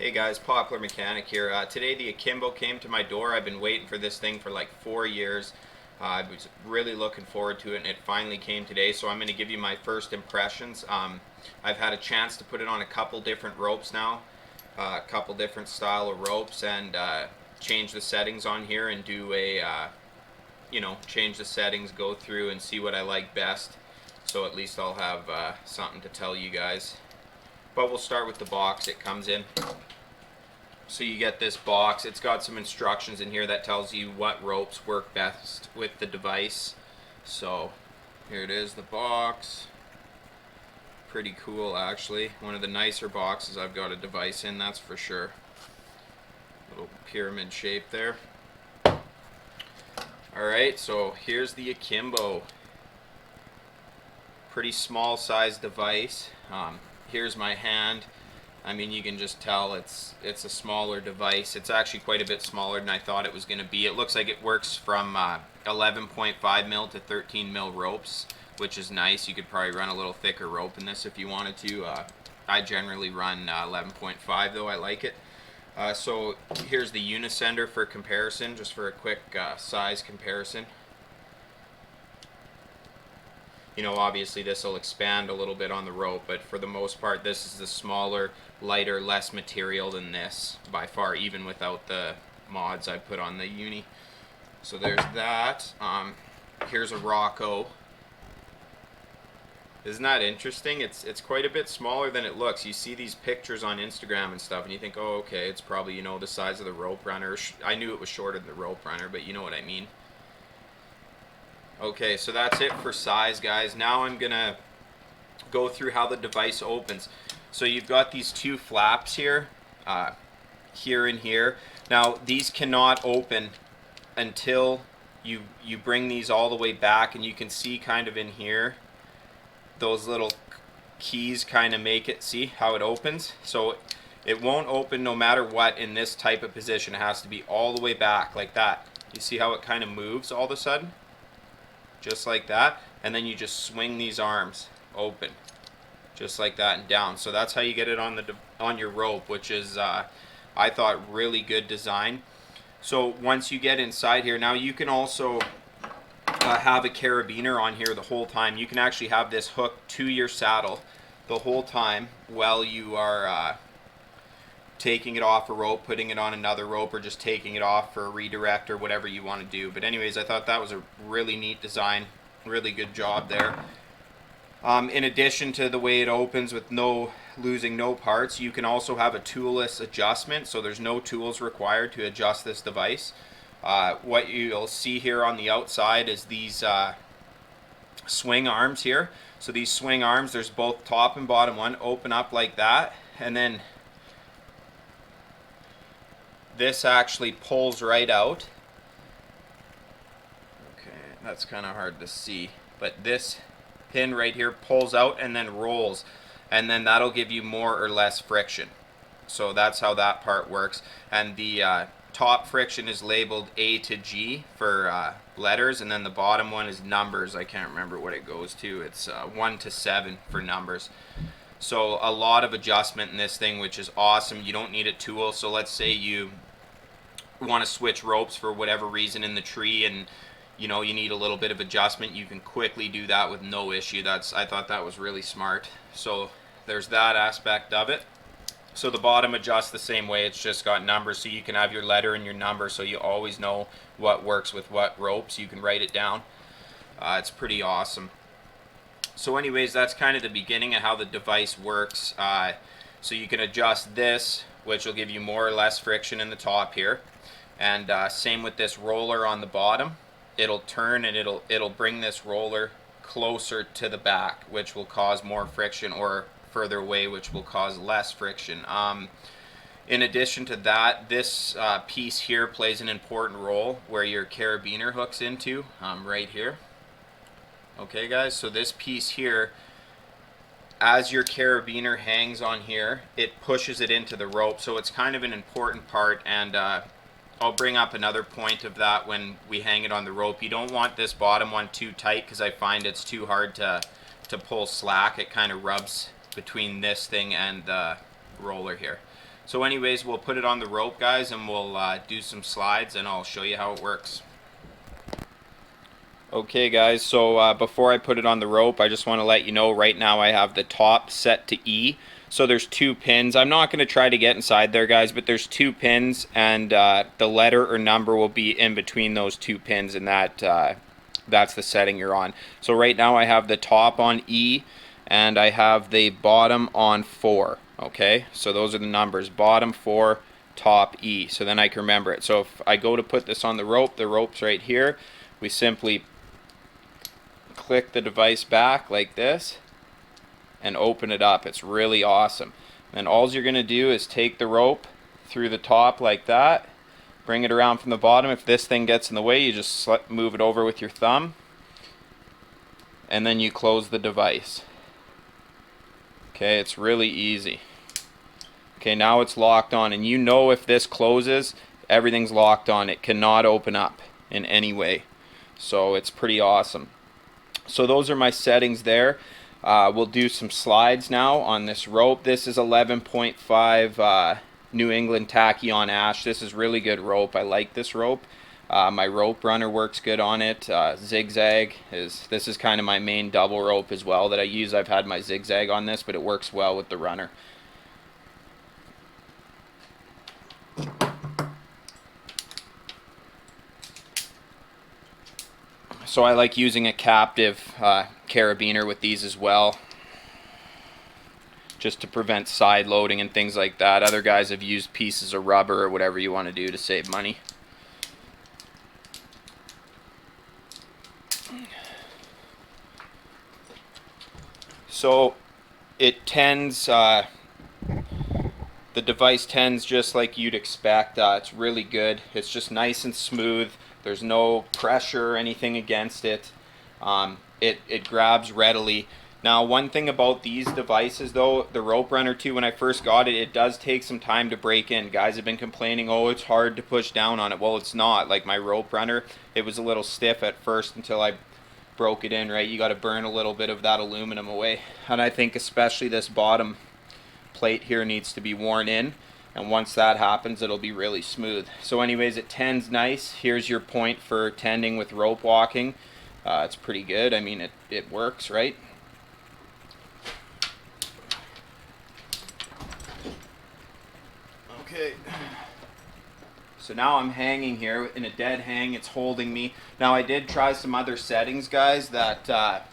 Hey guys, Popular Mechanic here. Today the Akimbo came to my door. I've been waiting for this thing for like 4 years. I was really looking forward to it, and it finally came today. So I'm going to give you my first impressions. I've had a chance to put it on a couple different ropes now, a couple different style of ropes, and change the settings on here and do a, change the settings, go through and see what I like best. So at least I'll have something to tell you guys. But we'll start with the box it comes in. So you get this box. It's got some instructions in here that tells you what ropes work best with the device. So here it is, the box. Pretty cool actually. One of the nicer boxes I've got a device in, that's for sure. Little pyramid shape there. Alright, so here's the Akimbo. Pretty small size device. Here's my hand. I mean, you can just tell it's a smaller device. It's actually quite a bit smaller than I thought it was going to be. It looks like it works from 11.5 mil to 13 mil ropes, which is nice. You could probably run a little thicker rope in this if you wanted to. I generally run 11.5 though. I like it. So here's the unisender for comparison, just for a quick size comparison. You know, obviously this will expand a little bit on the rope, but for the most part this is the smaller, lighter, less material than this by far, even without the mods I put on the uni. So there's that. Here's a Rocco. Isn't that interesting? It's quite a bit smaller than it looks. You see these pictures on Instagram and stuff and you think, oh okay, it's probably, you know, the size of the rope runner. I knew it was shorter than the rope runner, but you know what I mean. Okay, so that's it for size, guys. Now I'm gonna go through how the device opens. So you've got these two flaps here, here and here. Now these cannot open until you bring these all the way back, and you can see kind of in here, those little keys kind of make it, see how it opens? So it won't open no matter what in this type of position. It has to be all the way back like that. You see how it kind of moves all of a sudden? Just like that, and then you just swing these arms open just like that and down. So that's how you get it on your rope, which is I thought really good design. So once you get inside here, now you can also have a carabiner on here the whole time. You can actually have this hooked to your saddle the whole time while you are taking it off a rope, putting it on another rope, or just taking it off for a redirect or whatever you want to do. But anyways, I thought that was a really neat design. Really good job there. In addition to the way it opens with losing no parts, you can also have a toolless adjustment, so there's no tools required to adjust this device. What you'll see here on the outside is these swing arms here. So these swing arms, there's both top and bottom one, open up like that, and then this actually pulls right out. Okay, that's kind of hard to see, but this pin right here pulls out and then rolls, and then that'll give you more or less friction. So that's how that part works. And the top friction is labeled A to G for letters, and then the bottom one is numbers. I can't remember what it goes to. It's 1 to 7 for numbers. So a lot of adjustment in this thing, which is awesome. You don't need a tool. So let's say you want to switch ropes for whatever reason in the tree, and you know you need a little bit of adjustment, you can quickly do that with no issue. I thought that was really smart. So there's that aspect of it. So the bottom adjusts the same way. It's just got numbers, so you can have your letter and your number, so you always know what works with what ropes. You can write it down. It's pretty awesome. So anyways, that's kind of the beginning of how the device works. So you can adjust this, which will give you more or less friction in the top here, and same with this roller on the bottom. It'll turn and it'll bring this roller closer to the back, which will cause more friction, or further away, which will cause less friction. In addition to that, this piece here plays an important role where your carabiner hooks into, right here. Okay guys, so this piece here, as your carabiner hangs on here, it pushes it into the rope, so it's kind of an important part. And I'll bring up another point of that when we hang it on the rope. You don't want this bottom one too tight, because I find it's too hard to pull slack. It kind of rubs between this thing and the roller here. So anyways, we'll put it on the rope, guys, and we'll do some slides, and I'll show you how it works. Okay guys, so before I put it on the rope, I just want to let you know right now I have the top set to E. So there's 2 pins. I'm not going to try to get inside there, guys, but there's 2 pins, and the letter or number will be in between those 2 pins, and that's the setting you're on. So right now I have the top on E, and I have the bottom on 4. Okay, so those are the numbers: bottom 4, top E. So then I can remember it. So if I go to put this on the rope's right here. We simply click the device back like this and open it up. It's really awesome. And all you're going to do is take the rope through the top like that, bring it around from the bottom. If this thing gets in the way, you just move it over with your thumb, and then you close the device. Okay, it's really easy. Okay, now it's locked on, and you know if this closes, everything's locked on. It cannot open up in any way. So it's pretty awesome. So those are my settings there. We'll do some slides now on this rope. This is 11.5 New England Tachyon Ash. This is really good rope. I like this rope. My rope runner works good on it. Zigzag this is kind of my main double rope as well that I use. I've had my zigzag on this, but it works well with the runner. So I like using a captive carabiner with these as well, just to prevent side loading and things like that. Other guys have used pieces of rubber or whatever you want to do to save money. So it tends, the device tends just like you'd expect. It's really good. It's just nice and smooth. There's no pressure or anything against it. It grabs readily. Now, one thing about these devices though, the Rope Runner 2, when I first got it, it does take some time to break in. Guys have been complaining, oh, it's hard to push down on it. Well, it's not. Like my Rope Runner, it was a little stiff at first until I broke it in, right? You got to burn a little bit of that aluminum away. And I think especially this bottom plate here needs to be worn in. And once that happens, it'll be really smooth. So anyways, it tends nice. Here's your point for tending with rope walking. It's pretty good. I mean, it works, right? Okay. So now I'm hanging here in a dead hang. It's holding me. Now I did try some other settings, guys, that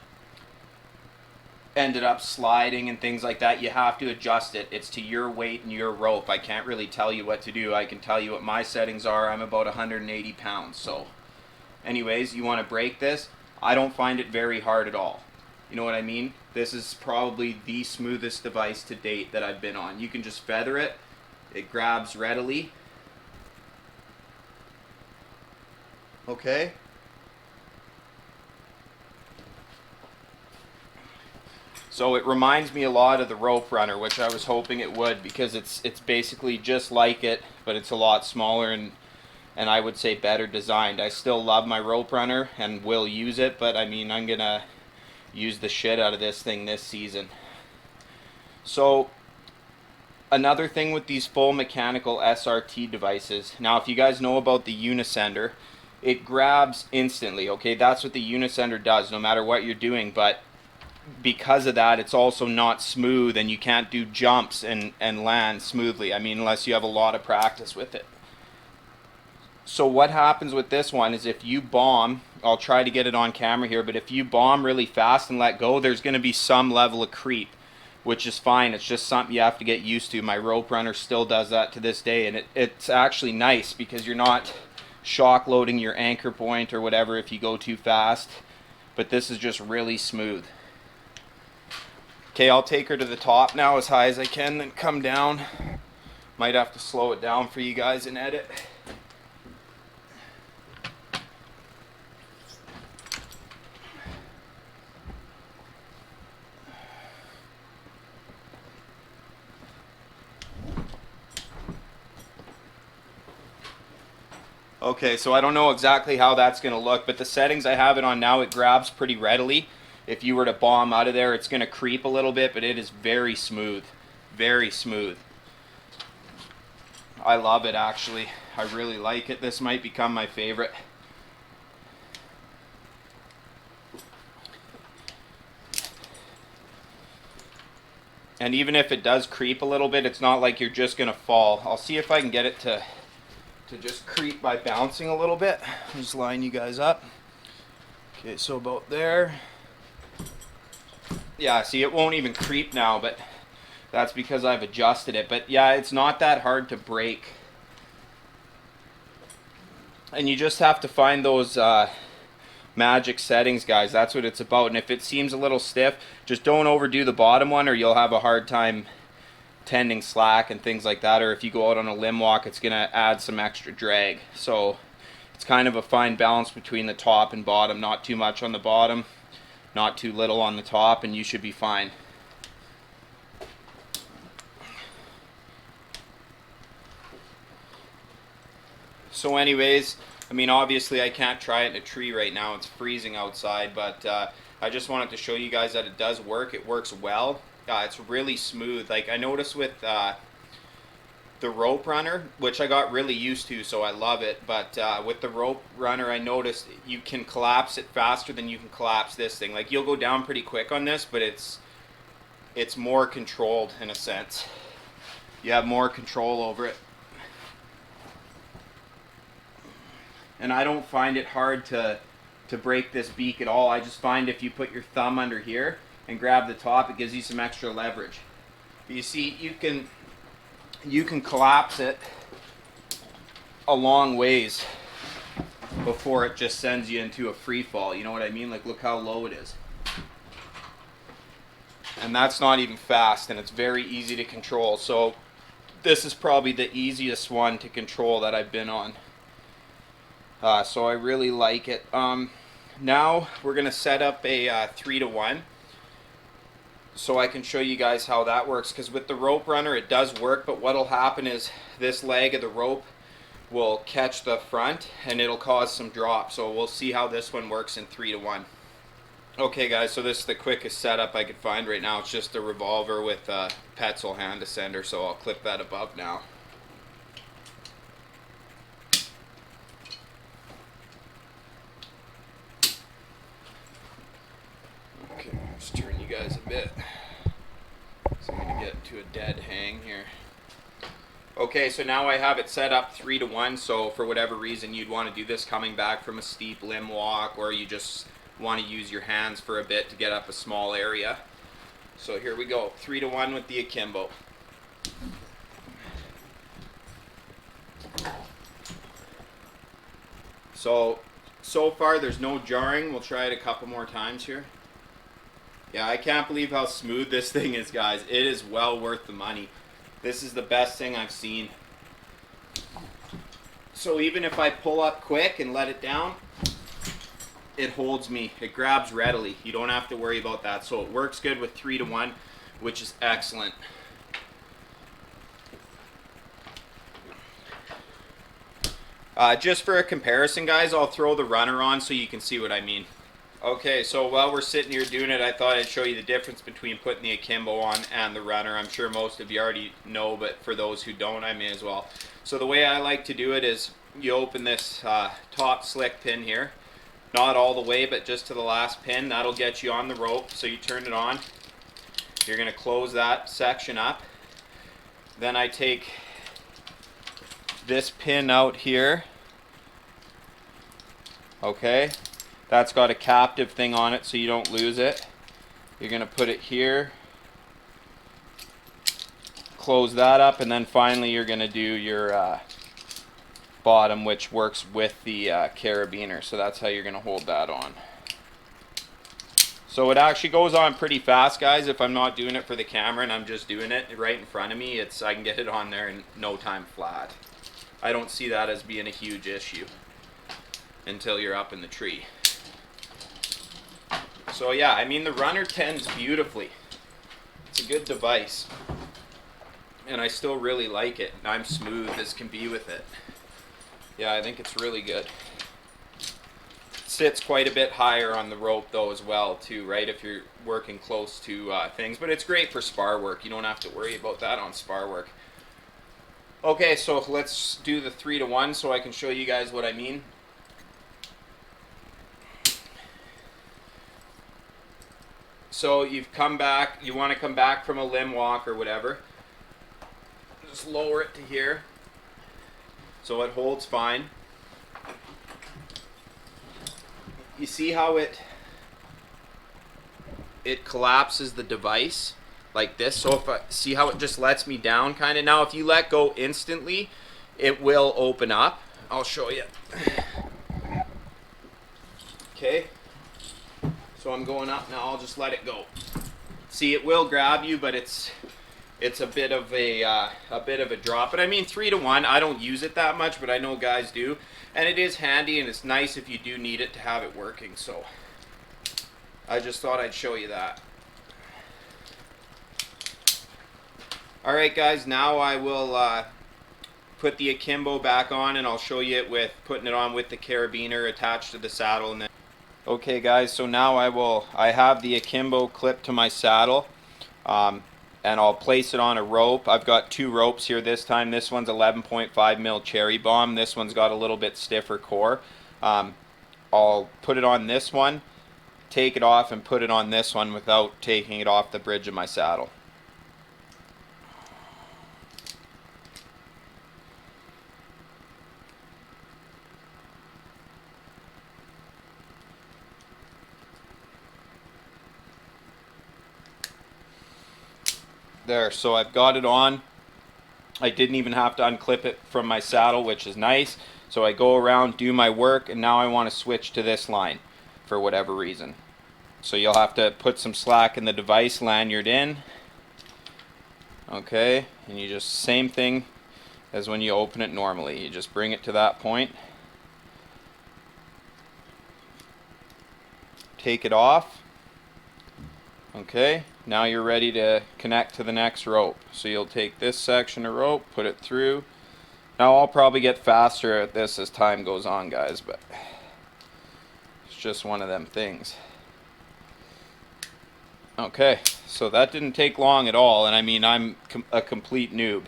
ended up sliding and things like that. You have to adjust it. It's to your weight and your rope. I can't really tell you what to do. I can tell you what my settings are. I'm about 180 pounds. So anyways, you want to break this. I don't find it very hard at all. You know what I mean? This is probably the smoothest device to date that I've been on. You can just feather it. It grabs readily. Okay. So it reminds me a lot of the Rope Runner, which I was hoping it would, because it's basically just like it, but it's a lot smaller and I would say better designed. I still love my Rope Runner and will use it, but I mean, I'm gonna use the shit out of this thing this season. So another thing with these full mechanical SRT devices, now if you guys know about the Unisender, it grabs instantly. Okay, that's what the Unisender does no matter what you're doing, but because of that, it's also not smooth, and you can't do jumps and land smoothly. I mean, unless you have a lot of practice with it. So what happens with this one is if you bomb, I'll try to get it on camera here, but if you bomb really fast and let go, there's going to be some level of creep, which is fine. It's just something you have to get used to. My Rope Runner still does that to this day, and it's actually nice because you're not shock loading your anchor point or whatever if you go too fast, but this is just really smooth. Okay, I'll take her to the top now as high as I can, then come down. Might have to slow it down for you guys and edit. Okay, so I don't know exactly how that's going to look, but the settings I have it on now, it grabs pretty readily. If you were to bomb out of there, it's going to creep a little bit, but it is very smooth. Very smooth. I love it actually. I really like it. This might become my favorite. And even if it does creep a little bit, it's not like you're just gonna fall. I'll see if I can get it to just creep by bouncing a little bit. I'll just line you guys up. Okay, so about there. Yeah, see, it won't even creep now, but that's because I've adjusted it. But yeah, it's not that hard to break. And you just have to find those magic settings, guys. That's what it's about. And if it seems a little stiff, just don't overdo the bottom one, or you'll have a hard time tending slack and things like that. Or if you go out on a limb walk, it's gonna add some extra drag. So it's kind of a fine balance between the top and bottom. Not too much on the bottom, not too little on the top, and you should be fine. So anyways, I mean, obviously I can't try it in a tree right now. It's freezing outside, but I just wanted to show you guys that it does work. It works well. It's really smooth. Like I noticed with the rope runner, which I got really used to, so I love it. But with the rope runner, I noticed you can collapse it faster than you can collapse this thing. Like you'll go down pretty quick on this, but it's more controlled in a sense. You have more control over it. And I don't find it hard to break this beak at all. I just find if you put your thumb under here and grab the top, it gives you some extra leverage. But you see, you can collapse it a long ways before it just sends you into a free fall. You know what I mean? Like look how low it is. And that's not even fast, and it's very easy to control. So this is probably the easiest one to control that I've been on. So I really like it. Now we're going to set up a 3-to-1 so I can show you guys how that works, because with the rope runner it does work, but what will happen is this leg of the rope will catch the front and it'll cause some drop. So we'll see how this one works in 3-to-1. Okay guys, so this is the quickest setup I could find right now. It's just a revolver with a Petzl hand descender, so I'll clip that above now. Just turn you guys a bit. So I'm going to get into a dead hang here. Okay, so now I have it set up 3-to-1, so for whatever reason you'd want to do this coming back from a steep limb walk, or you just want to use your hands for a bit to get up a small area. So here we go, 3-to-1 with the Akimbo. So far there's no jarring. We'll try it a couple more times here. Yeah, I can't believe how smooth this thing is, guys. It is well worth the money. This is the best thing I've seen. So even if I pull up quick and let it down, it holds me. It grabs readily. You don't have to worry about that. So it works good with 3-to-1, which is excellent. Just for a comparison, guys, I'll throw the runner on so you can see what I mean. Okay, so while we're sitting here doing it, I thought I'd show you the difference between putting the Akimbo on and the runner. I'm sure most of you already know, but for those who don't, I may as well. So the way I like to do it is you open this top slick pin here. Not all the way, but just to the last pin. That'll get you on the rope, so you turn it on. You're going to close that section up. Then I take this pin out here. Okay. That's got a captive thing on it so you don't lose it. You're going to put it here, close that up, and then finally you're going to do your bottom, which works with the carabiner. So that's how you're going to hold that on. So it actually goes on pretty fast, guys. If I'm not doing it for the camera and I'm just doing it right in front of me, I can get it on there in no time flat. I don't see that as being a huge issue until you're up in the tree. So yeah, I mean, the runner tends beautifully. It's a good device. And I still really like it. I'm smooth as can be with it. Yeah, I think it's really good. It sits quite a bit higher on the rope though as well too, right? If you're working close to things. But it's great for spar work. You don't have to worry about that on spar work. Okay, so let's do the 3 to 1 so I can show you guys what I mean. So you've come back, you want to come back from a limb walk or whatever. Just lower it to here so it holds fine. You see how it collapses the device like this? So if I see how it just lets me down kind of. Now if you let go instantly, it will open up. I'll show you. Okay. So I'm going up now. I'll just let it go. See, it will grab you, but it's a bit of a drop. But I mean, 3 to 1. I don't use it that much, but I know guys do, and it is handy and it's nice if you do need it to have it working. So I just thought I'd show you that. All right, guys. Now I will put the Akimbo back on, and I'll show you it with putting it on with the carabiner attached to the saddle, and then. Okay guys, so now I have the Akimbo clipped to my saddle, and I'll place it on a rope. I've got 2 ropes here this time. This one's 11.5 mil cherry bomb. This one's got a little bit stiffer core. I'll put it on this one, take it off, and put it on this one without taking it off the bridge of my saddle. There, so I've got it on. I didn't even have to unclip it from my saddle, which is nice. So I go around, do my work, and now I want to switch to this line for whatever reason. So you'll have to put some slack in the device, lanyard in. Okay, and you just, same thing as when you open it normally. You just bring it to that point. Take it off. Okay, now you're ready to connect to the next rope. So you'll take this section of rope, put it through. Now I'll probably get faster at this as time goes on, guys, but it's just one of them things. Okay, so that didn't take long at all, and I mean, I'm a complete noob.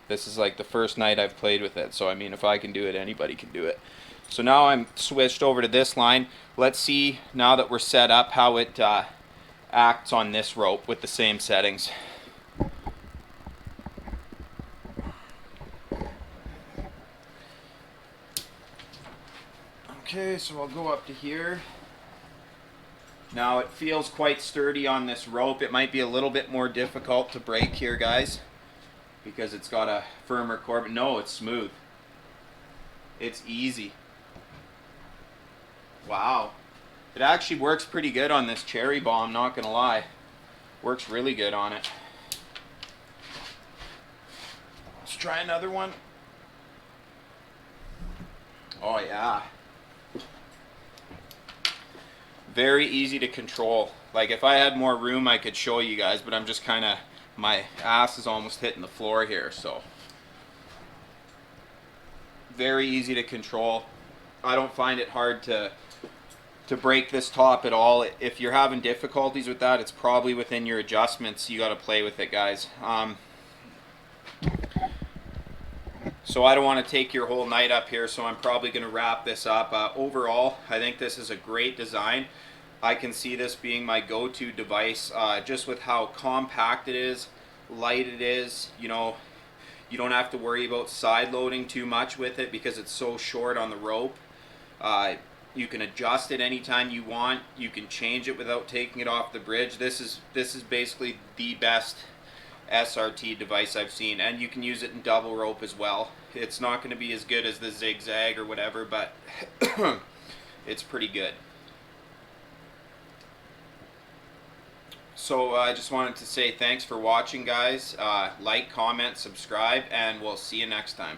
This is like the first night I've played with it, so I mean, if I can do it, anybody can do it. So now I'm switched over to this line. Let's see, now that we're set up, how it acts on this rope with the same settings. Okay, so I'll go up to here. Now it feels quite sturdy on this rope. It might be a little bit more difficult to break here, guys, because it's got a firmer core, but no, it's smooth. It's easy. Wow. It actually works pretty good on this cherry bomb, not gonna lie. Works really good on it. Let's try another one. Oh yeah. Very easy to control. Like if I had more room I could show you guys, but I'm just kinda, my ass is almost hitting the floor here, so. Very easy to control. I don't find it hard to break this top at all. If you're having difficulties with that, it's probably within your adjustments. You got to play with it, guys. So I don't want to take your whole night up here, so I'm probably going to wrap this up. Overall, I think this is a great design. I can see this being my go-to device, just with how compact it is, light it is. You know, you don't have to worry about side loading too much with it because it's so short on the rope. You can adjust it anytime you want. You can change it without taking it off the bridge. This is basically the best SRT device I've seen, and you can use it in double rope as well. It's not going to be as good as the zigzag or whatever, but it's pretty good. So I just wanted to say thanks for watching, guys. Like, comment, subscribe, and we'll see you next time.